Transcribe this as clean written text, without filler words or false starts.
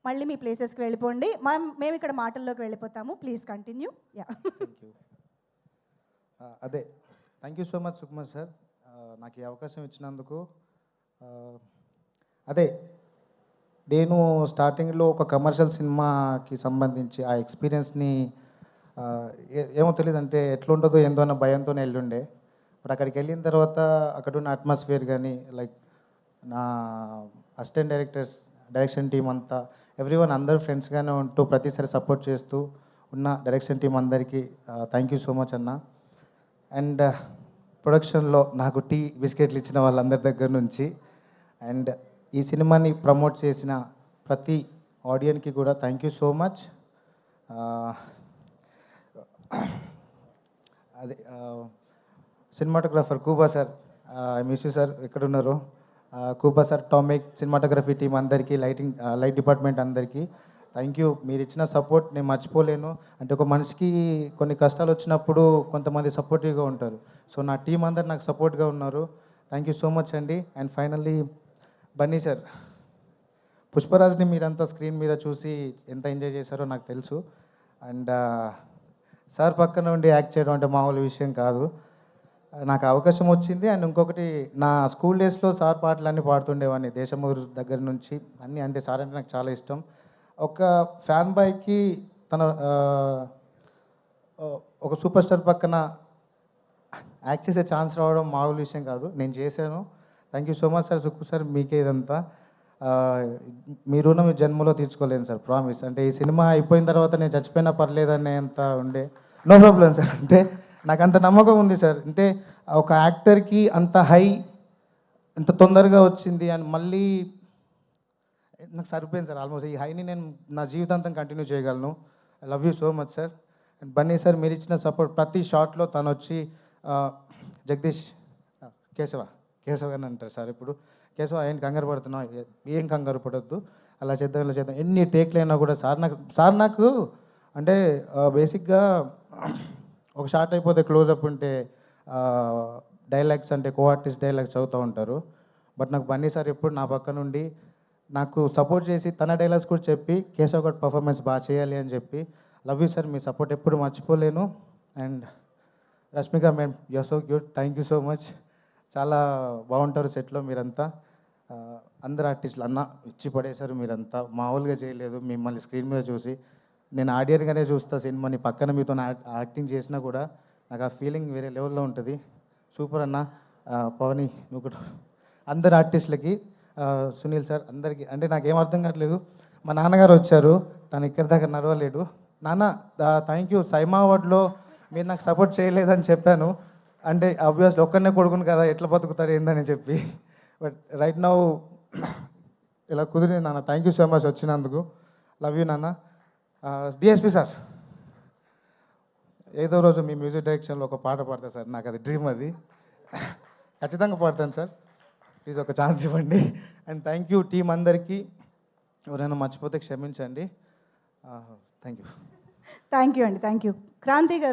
మళ్ళీ మీ ప్లేసెస్కి వెళ్ళిపోండి. మేము ఇక్కడ మాటల్లోకి వెళ్ళిపోతాము. Please continue. Yeah, thank you. అదే thank you so much Sukumar sir, నాకు ఈ అవకాశం ఇచ్చినందుకు. అదే నేను స్టార్టింగ్లో ఒక కమర్షియల్ సినిమాకి సంబంధించి ఆ ఎక్స్పీరియన్స్ని ఏమో తెలియదు, అంటే ఎట్లుంటుందో ఏందో అన్న భయంతోనే వెళ్ళుండే. బట్ అక్కడికి వెళ్ళిన తర్వాత అక్కడ ఉన్న అట్మాస్ఫియర్ కానీ, లైక్ నా అసిస్టెంట్ డైరెక్టర్స్, డైరెక్షన్ టీం అంతా, ఎవ్రీవన్ అందరూ ఫ్రెండ్స్గానే ఉంటూ ప్రతిసారి సపోర్ట్ చేస్తూ ఉన్న డైరెక్షన్ టీం అందరికీ థ్యాంక్ యూ సో మచ్ అన్న. అండ్ ప్రొడక్షన్లో నాకు టీ బిస్కెట్లు ఇచ్చిన వాళ్ళందరి దగ్గర నుంచి, అండ్ ఈ సినిమాని ప్రమోట్ చేసిన ప్రతి ఆడియన్కి కూడా థ్యాంక్ యూ సో మచ్. అదే cinematographer కూబా sir, I miss you sir, ఎక్కడున్నారు? కూబా సార్, టామిక్ సినిమాటోగ్రఫీ టీం అందరికీ, లైట్ డిపార్ట్మెంట్ అందరికీ థ్యాంక్ యూ. మీరు ఇచ్చిన సపోర్ట్ నేను మర్చిపోలేను. అంటే ఒక మనిషికి కొన్ని కష్టాలు వచ్చినప్పుడు కొంతమంది సపోర్టివ్గా ఉంటారు. సో నా టీం అందరు నాకు సపోర్ట్గా ఉన్నారు. థ్యాంక్ యూ సో మచ్ అండి. అండ్ ఫైనల్లీ బన్నీ సార్, పుష్పరాజ్ని మీరంతా స్క్రీన్ మీద చూసి ఎంత ఎంజాయ్ చేశారో నాకు తెలుసు. అండ్ సార్ పక్కన ఉండి యాక్ట్ చేయడం అంటే మామూలు విషయం కాదు. నాకు అవకాశం వచ్చింది. అండ్ ఇంకొకటి, నా స్కూల్ డేస్లో సార్ పాటలన్నీ పాడుతుండేవాడిని, దేశమురు దగ్గర నుంచి అన్నీ. అంటే సార్ అంటే నాకు చాలా ఇష్టం. ఒక ఫ్యాన్ బాయ్కి తన ఒక సూపర్ స్టార్ పక్కన యాక్ట్ చేసే ఛాన్స్ రావడం మామూలు విషయం కాదు. నేను చేశాను. Thank you so much sir. Sukku sir, మీకే ఇదంతా. మీ రుణం జన్మలో తీర్చుకోలేను సార్, ప్రామిస్. అంటే ఈ సినిమా అయిపోయిన తర్వాత నేను చచ్చిపోయినా పర్లేదనే అంత ఉండే. No problem sir. అంటే నాకు అంత నమ్మకం ఉంది సార్. అంటే ఒక యాక్టర్కి అంత హై ఎంత తొందరగా వచ్చింది అని మళ్ళీ నాకు సరిపోయింది సార్. ఆల్మోస్ట్ ఈ హైని నేను నా జీవితాంతం కంటిన్యూ చేయగలను. I love you so much sir. And Bunny sir, మీరు ఇచ్చిన సపోర్ట్ ప్రతి షాట్లో తను వచ్చి జగదీష్, కేశవ అని అంటారు సార్. ఇప్పుడు కేశవ ఏం కంగారు పడుతున్నావు, ఏం కంగారు పడొద్దు, అలా చేద్దాం ఇలా చేద్దాం, ఎన్ని టేక్లు అయినా కూడా సార్ నాకు అంటే బేసిక్గా ఒక షార్ట్ అయిపోతే క్లోజప్ ఉంటే డైలాగ్స్ అంటే కో ఆర్టిస్ట్ డైలాగ్స్ చదువుతూ ఉంటారు. బట్ నాకు బన్నీ సార్ ఎప్పుడు నా పక్క నుండి నాకు సపోర్ట్ చేసి తన డైలాగ్స్ కూడా చెప్పి కేశవ్ గడ్ పర్ఫార్మెన్స్ బాగా చేయాలి అని చెప్పి. Love you sir, me support ఎప్పుడు మర్చిపోలేను. And Rashmika madam, you so cute, thank you so much. చాలా బాగుంటారు సెట్లో మీరంతా. అందరు ఆర్టిస్టులు అన్న ఇచ్చి పడేశారు మీరంతా, మామూలుగా చేయలేదు. మిమ్మల్ని స్క్రీన్ మీద చూసి నేను ఆడియన్గానే చూస్తా సినిమాని, పక్కన మీతో యాక్టింగ్ చేసినా కూడా నాకు ఆ ఫీలింగ్ వేరే లెవెల్లో ఉంటుంది. సూపర్ అన్న. పవని, నువ్వు కూడా అందరు ఆర్టిస్టులకి, సునీల్ సార్ అందరికీ. అంటే నాకేం అర్థం కావట్లేదు, మా నాన్నగారు వచ్చారు, తను ఇక్కడి దాకా నడవలేడు. నాన్న థ్యాంక్ యూ, సైమా అవార్డులో మీరు నాకు సపోర్ట్ చేయలేదని చెప్పాను. అంటే ఆబ్వియస్లీ ఒక్కనే కొడుకును కదా, ఎట్లా బతుకుతారు ఏందని చెప్పి. బట్ రైట్ నౌ ఇలా కుదిరింది నాన్న. థ్యాంక్ యూ సో మచ్ వచ్చినందుకు. లవ్ యూ నాన్న. డిఎస్పి సార్, ఏదో రోజు మీ మ్యూజిక్ డైరెక్షన్లో ఒక పాట పాడతా సార్, నాకు అది డ్రీమ్, అది ఖచ్చితంగా పాడతాను సార్. ప్లీజ్ ఒక ఛాన్స్ ఇవ్వండి. అండ్ థ్యాంక్ యూ టీం అందరికీ. ఎవరైనా మర్చిపోతే క్షమించండి. Thank you. థ్యాంక్ యూ అండి. Thank you. క్రాంతి గారు.